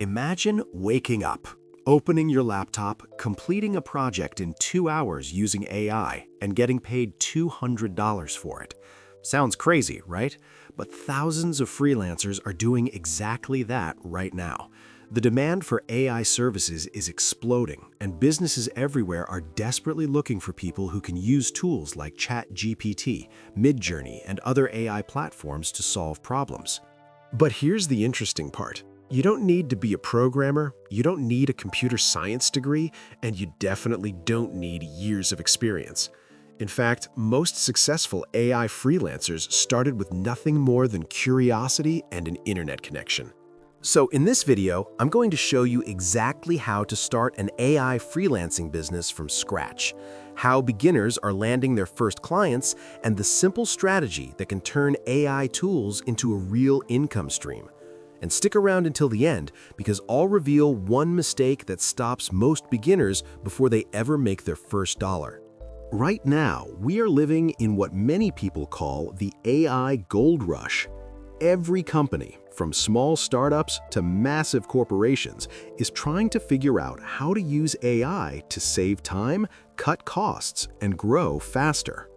Imagine waking up, opening your laptop, completing a project in 2 hours using AI, and getting paid $200 for it. Sounds crazy, right? But thousands of freelancers are doing exactly that right now. The demand for AI services is exploding, and businesses everywhere are desperately looking for people who can use tools like ChatGPT, Midjourney, and other AI platforms to solve problems. But here's the interesting part. You don't need to be a programmer, you don't need a computer science degree, and you definitely don't need years of experience. In fact, most successful AI freelancers started with nothing more than curiosity and an internet connection. So in this video, I'm going to show you exactly how to start an AI freelancing business from scratch, how beginners are landing their first clients, and the simple strategy that can turn AI tools into a real income stream. And stick around until the end, because I'll reveal one mistake that stops most beginners before they ever make their first dollar. Right now, we are living in what many people call the AI gold rush. Every company, from small startups to massive corporations, is trying to figure out how to use AI to save time, cut costs, and grow faster.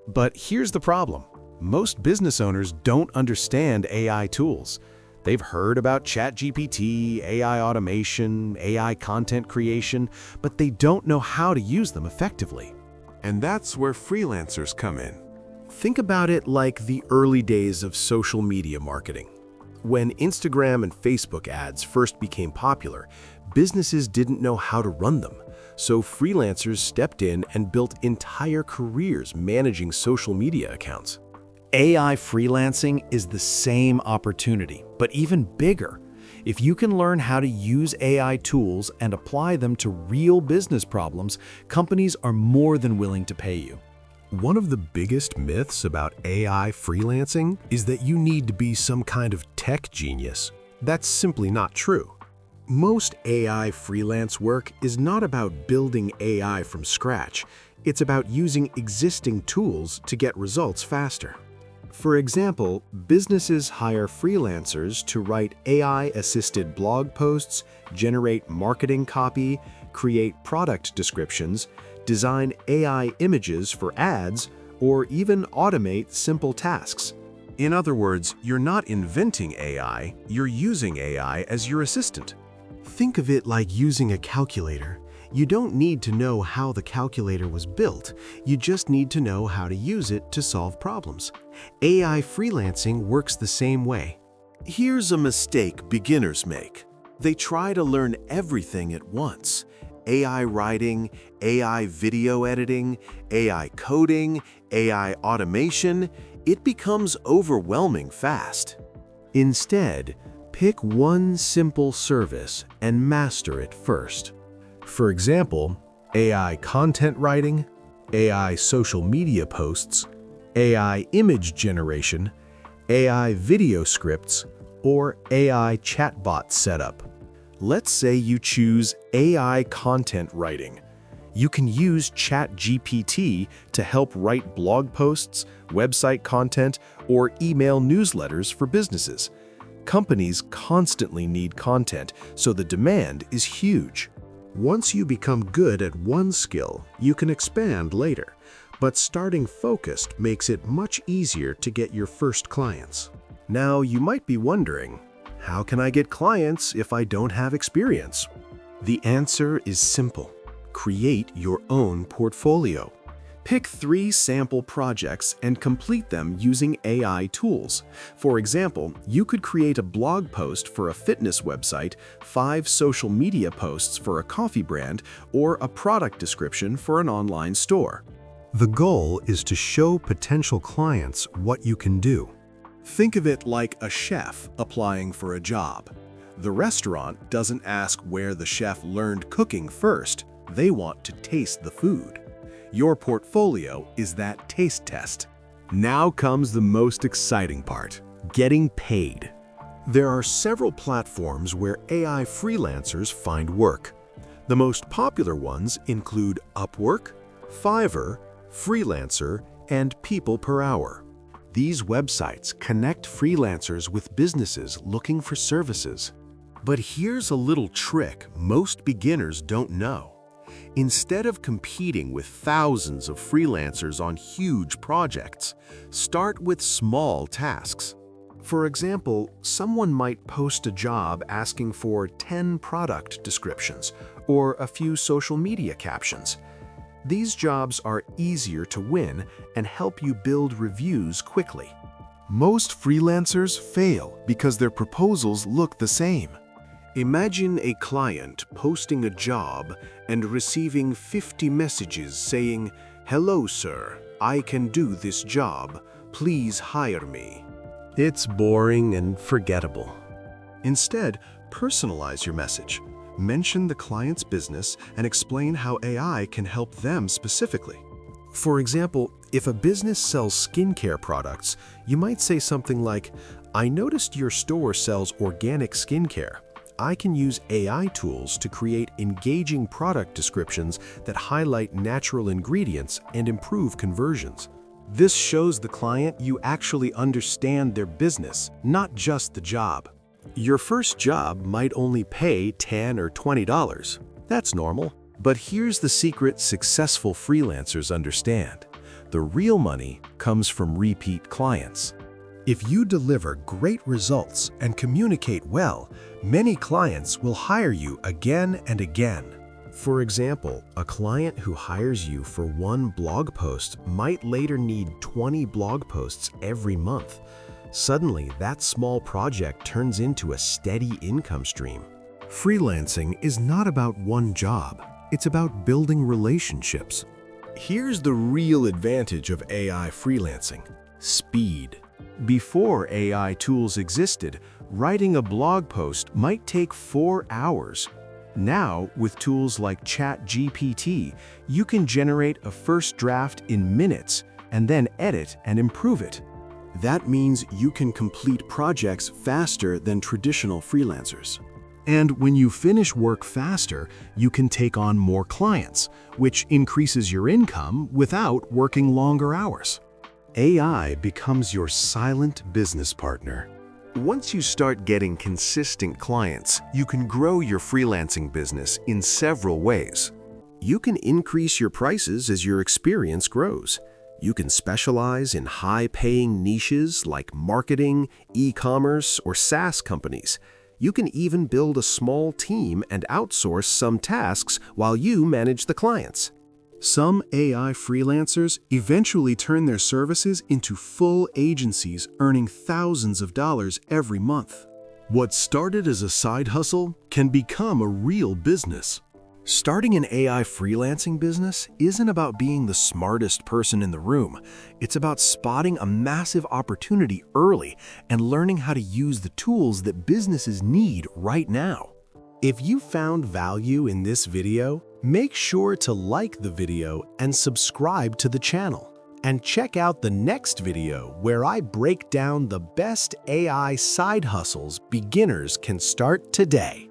But here's the problem. Most business owners don't understand AI tools. They've heard about ChatGPT, AI automation, AI content creation, but they don't know how to use them effectively. And that's where freelancers come in. Think about it like the early days of social media marketing. When Instagram and Facebook ads first became popular, businesses didn't know how to run them. So freelancers stepped in and built entire careers managing social media accounts. AI freelancing is the same opportunity, but even bigger. If you can learn how to use AI tools and apply them to real business problems, companies are more than willing to pay you. One of the biggest myths about AI freelancing is that you need to be some kind of tech genius. That's simply not true. Most AI freelance work is not about building AI from scratch. It's about using existing tools to get results faster. For example, businesses hire freelancers to write AI-assisted blog posts, generate marketing copy, create product descriptions, design AI images for ads, or even automate simple tasks. In other words, you're not inventing AI, you're using AI as your assistant. Think of it like using a calculator. You don't need to know how the calculator was built, you just need to know how to use it to solve problems. AI freelancing works the same way. Here's a mistake beginners make. They try to learn everything at once. AI writing, AI video editing, AI coding, AI automation. It becomes overwhelming fast. Instead, pick one simple service and master it first. For example, AI content writing, AI social media posts, AI image generation, AI video scripts, or AI chatbot setup. Let's say you choose AI content writing. You can use ChatGPT to help write blog posts, website content, or email newsletters for businesses. Companies constantly need content, so the demand is huge. Once you become good at one skill, you can expand later, but starting focused makes it much easier to get your first clients. Now, you might be wondering, how can I get clients if I don't have experience? The answer is simple. Create your own portfolio. Pick 3 sample projects and complete them using AI tools. For example, you could create a blog post for a fitness website, 5 social media posts for a coffee brand, or a product description for an online store. The goal is to show potential clients what you can do. Think of it like a chef applying for a job. The restaurant doesn't ask where the chef learned cooking first. They want to taste the food. Your portfolio is that taste test. Now comes the most exciting part, getting paid. There are several platforms where AI freelancers find work. The most popular ones include Upwork, Fiverr, Freelancer, and People Per Hour. These websites connect freelancers with businesses looking for services. But here's a little trick most beginners don't know. Instead of competing with thousands of freelancers on huge projects, start with small tasks. For example, someone might post a job asking for 10 product descriptions or a few social media captions. These jobs are easier to win and help you build reviews quickly. Most freelancers fail because their proposals look the same. Imagine a client posting a job and receiving 50 messages saying, "Hello, sir, I can do this job. Please hire me." It's boring and forgettable. Instead, personalize your message. Mention the client's business and explain how AI can help them specifically. For example, if a business sells skincare products, you might say something like, "I noticed your store sells organic skincare. I can use AI tools to create engaging product descriptions that highlight natural ingredients and improve conversions." This shows the client you actually understand their business, not just the job. Your first job might only pay $10 or $20. That's normal. But here's the secret successful freelancers understand. The real money comes from repeat clients. If you deliver great results and communicate well, many clients will hire you again and again. For example, a client who hires you for one blog post might later need 20 blog posts every month. Suddenly, that small project turns into a steady income stream. Freelancing is not about one job. It's about building relationships. Here's the real advantage of AI freelancing: speed. Before AI tools existed, writing a blog post might take 4 hours. Now, with tools like ChatGPT, you can generate a first draft in minutes and then edit and improve it. That means you can complete projects faster than traditional freelancers. And when you finish work faster, you can take on more clients, which increases your income without working longer hours. AI becomes your silent business partner. Once you start getting consistent clients, you can grow your freelancing business in several ways. You can increase your prices as your experience grows. You can specialize in high-paying niches like marketing, e-commerce, or SaaS companies. You can even build a small team and outsource some tasks while you manage the clients. Some AI freelancers eventually turn their services into full agencies, earning thousands of dollars every month. What started as a side hustle can become a real business. Starting an AI freelancing business isn't about being the smartest person in the room. It's about spotting a massive opportunity early and learning how to use the tools that businesses need right now. If you found value in this video, make sure to like the video and subscribe to the channel. And check out the next video where I break down the best AI side hustles beginners can start today.